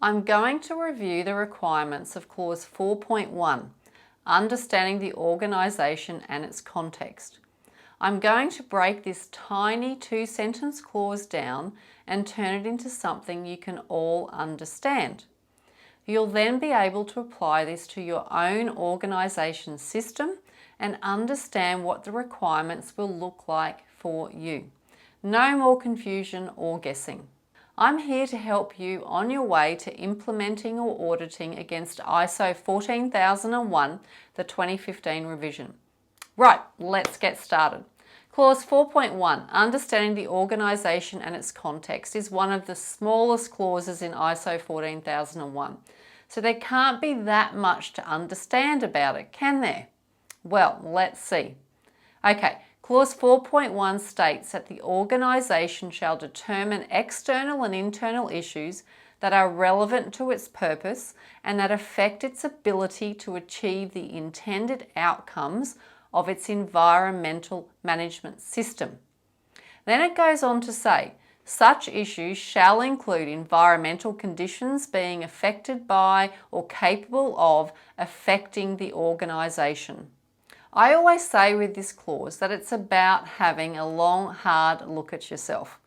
I'm going to review the requirements of Clause 4.1, Understanding the Organisation and its Context. I'm going to break this tiny two-sentence clause down and turn it into something you can all understand. You'll then be able to apply this to your own organisation system and understand what the requirements will look like for you. No more confusion or guessing. I'm here to help you on your way to implementing or auditing against ISO 14001, the 2015 revision. Right, let's get started. Clause 4.1, Understanding the Organisation and its Context, is one of the smallest clauses in ISO 14001. So there can't be that much to understand about it, can there? Well, let's see. Okay, Clause 4.1 states that the organisation shall determine external and internal issues that are relevant to its purpose and that affect its ability to achieve the intended outcomes of its environmental management system. Then it goes on to say, such issues shall include environmental conditions being affected by or capable of affecting the organisation. I always say with this clause that it's about having a long, hard look at yourself.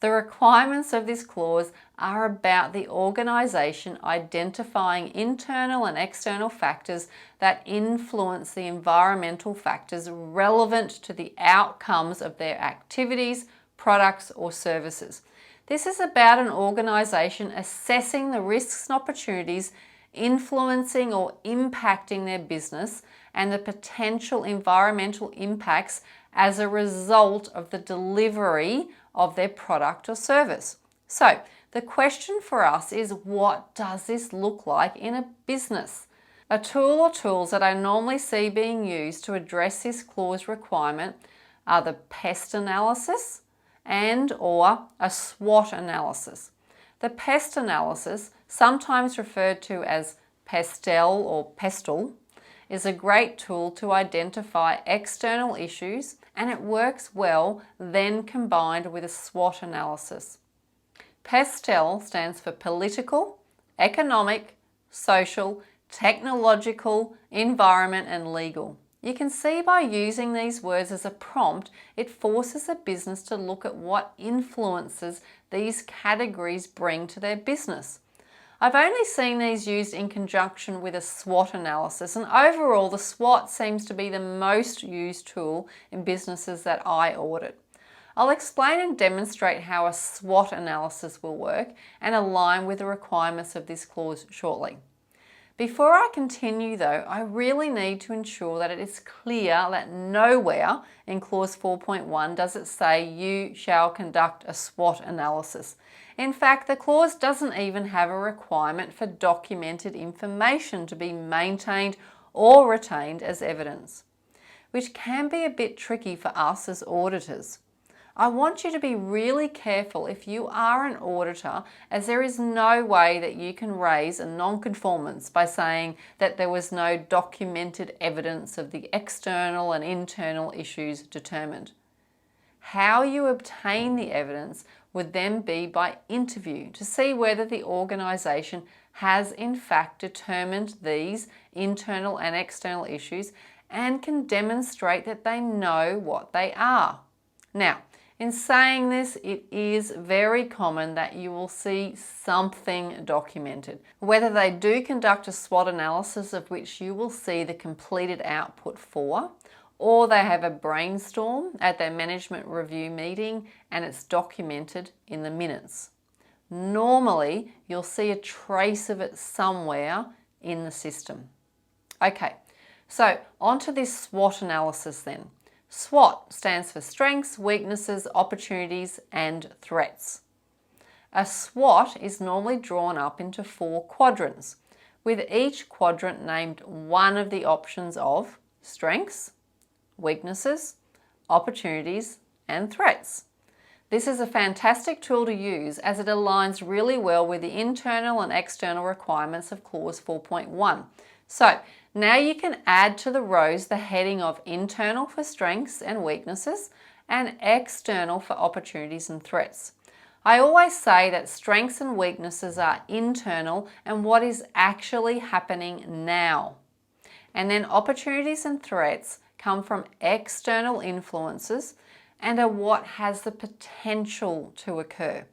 The requirements of this clause are about the organisation identifying internal and external factors that influence the environmental factors relevant to the outcomes of their activities, products or services. This is about an organisation assessing the risks and opportunities influencing or impacting their business and the potential environmental impacts as a result of the delivery of their product or service. So the question for us is, what does this look like in a business? A tool or tools that I normally see being used to address this clause requirement are the pest analysis and or a SWOT analysis. The pest analysis, sometimes referred to as PESTEL or PESTLE, is a great tool to identify external issues, and it works well then combined with a SWOT analysis. PESTEL stands for political, economic, social, technological, environment and legal. You can see by using these words as a prompt, it forces a business to look at what influences these categories bring to their business. I've only seen these used in conjunction with a SWOT analysis, and overall the SWOT seems to be the most used tool in businesses that I audit. I'll explain and demonstrate how a SWOT analysis will work and align with the requirements of this clause shortly. Before I continue though, I really need to ensure that it is clear that nowhere in clause 4.1 does it say you shall conduct a SWOT analysis. In fact, the clause doesn't even have a requirement for documented information to be maintained or retained as evidence, which can be a bit tricky for us as auditors. I want you to be really careful if you are an auditor, as there is no way that you can raise a non-conformance by saying that there was no documented evidence of the external and internal issues determined. How you obtain the evidence would then be by interview to see whether the organisation has in fact determined these internal and external issues and can demonstrate that they know what they are. Now, in saying this, it is very common that you will see something documented. Whether they do conduct a SWOT analysis of which you will see the completed output for, or they have a brainstorm at their management review meeting and it's documented in the minutes. Normally, you'll see a trace of it somewhere in the system. Okay, so onto this SWOT analysis then. SWOT stands for strengths, weaknesses, opportunities and threats. A SWOT is normally drawn up into 4 quadrants, with each quadrant named one of the options of strengths, weaknesses, opportunities and threats. This is a fantastic tool to use as it aligns really well with the internal and external requirements of clause 4.1. So now you can add to the rows the heading of internal for strengths and weaknesses and external for opportunities and threats. I always say that strengths and weaknesses are internal and what is actually happening now. And then opportunities and threats come from external influences and are what has the potential to occur.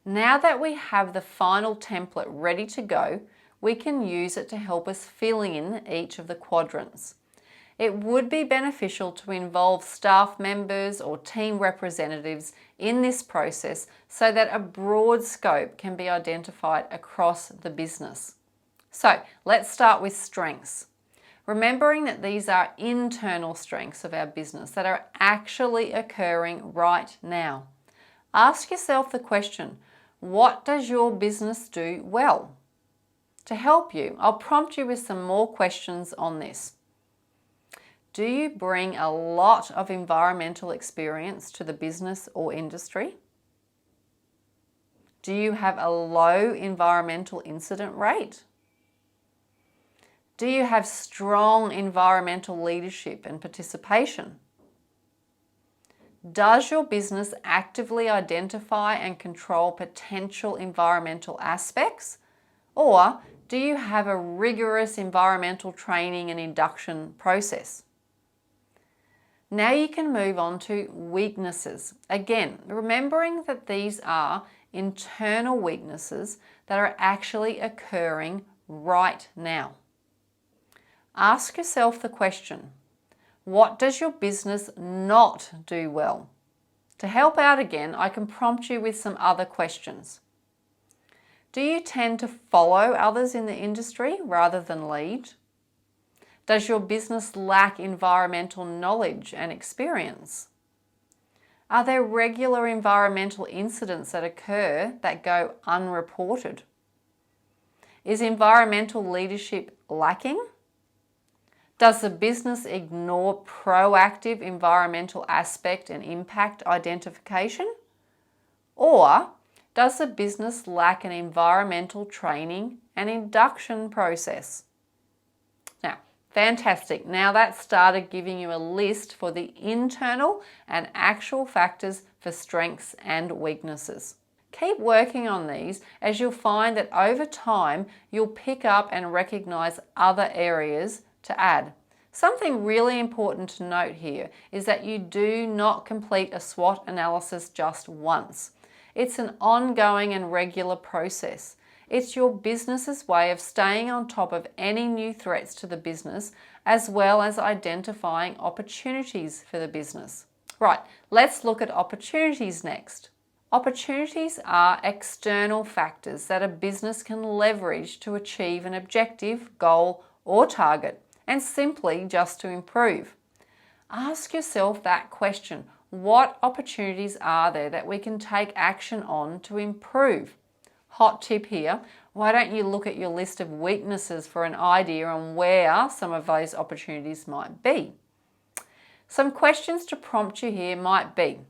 Now that we have the final template ready to go, we can use it to help us fill in each of the quadrants. It would be beneficial to involve staff members or team representatives in this process so that a broad scope can be identified across the business. So let's start with strengths. Remembering that these are internal strengths of our business that are actually occurring right now. Ask yourself the question, what does your business do well? To help you, I'll prompt you with some more questions on this. Do you bring a lot of environmental experience to the business or industry? Do you have a low environmental incident rate? Do you have strong environmental leadership and participation? Does your business actively identify and control potential environmental aspects? Or do you have a rigorous environmental training and induction process? Now you can move on to weaknesses. Again, remembering that these are internal weaknesses that are actually occurring right now. Ask yourself the question, what does your business not do well? To help out again, I can prompt you with some other questions. Do you tend to follow others in the industry rather than lead? Does your business lack environmental knowledge and experience? Are there regular environmental incidents that occur that go unreported? Is environmental leadership lacking? Does the business ignore proactive environmental aspect and impact identification? Or does the business lack an environmental training and induction process? Now, fantastic. Now that started giving you a list for the internal and actual factors for strengths and weaknesses. Keep working on these as you'll find that over time you'll pick up and recognize other areas to add. Something really important to note here is that you do not complete a SWOT analysis just once. It's an ongoing and regular process. It's your business's way of staying on top of any new threats to the business, as well as identifying opportunities for the business. Right, let's look at opportunities next. Opportunities are external factors that a business can leverage to achieve an objective, goal, or target, and simply just to improve. Ask yourself that question. What opportunities are there that we can take action on to improve? Hot tip here, why don't you look at your list of weaknesses for an idea on where some of those opportunities might be? Some questions to prompt you here might be,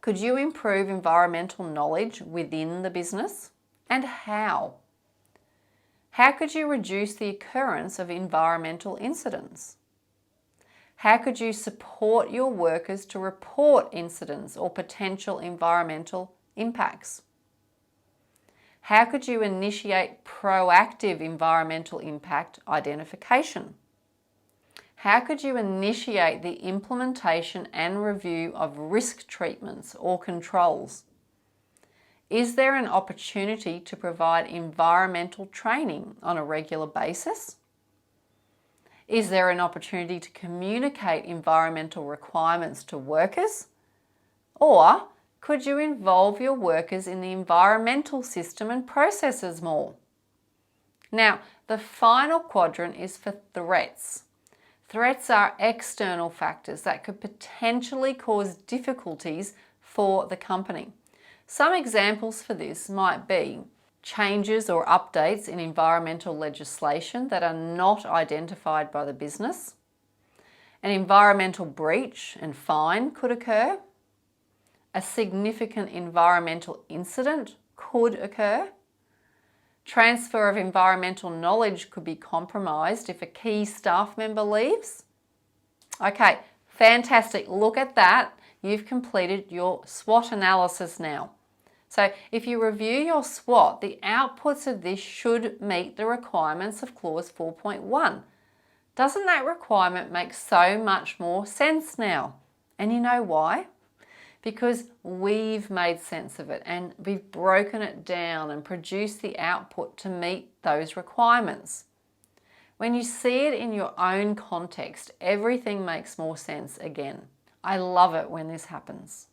could you improve environmental knowledge within the business? And how? How could you reduce the occurrence of environmental incidents? How could you support your workers to report incidents or potential environmental impacts? How could you initiate proactive environmental impact identification? How could you initiate the implementation and review of risk treatments or controls? Is there an opportunity to provide environmental training on a regular basis? Is there an opportunity to communicate environmental requirements to workers? Or could you involve your workers in the environmental system and processes more? Now, the final quadrant is for threats. Threats are external factors that could potentially cause difficulties for the company. Some examples for this might be changes or updates in environmental legislation that are not identified by the business. An environmental breach and fine could occur. A significant environmental incident could occur. Transfer of environmental knowledge could be compromised if a key staff member leaves. Okay, fantastic. Look at that. you've completed your SWOT analysis now. So if you review your SWOT, the outputs of this should meet the requirements of clause 4.1. Doesn't that requirement make so much more sense now? And you know why? Because we've made sense of it and we've broken it down and produced the output to meet those requirements. When you see it in your own context, everything makes more sense again. I love it when this happens.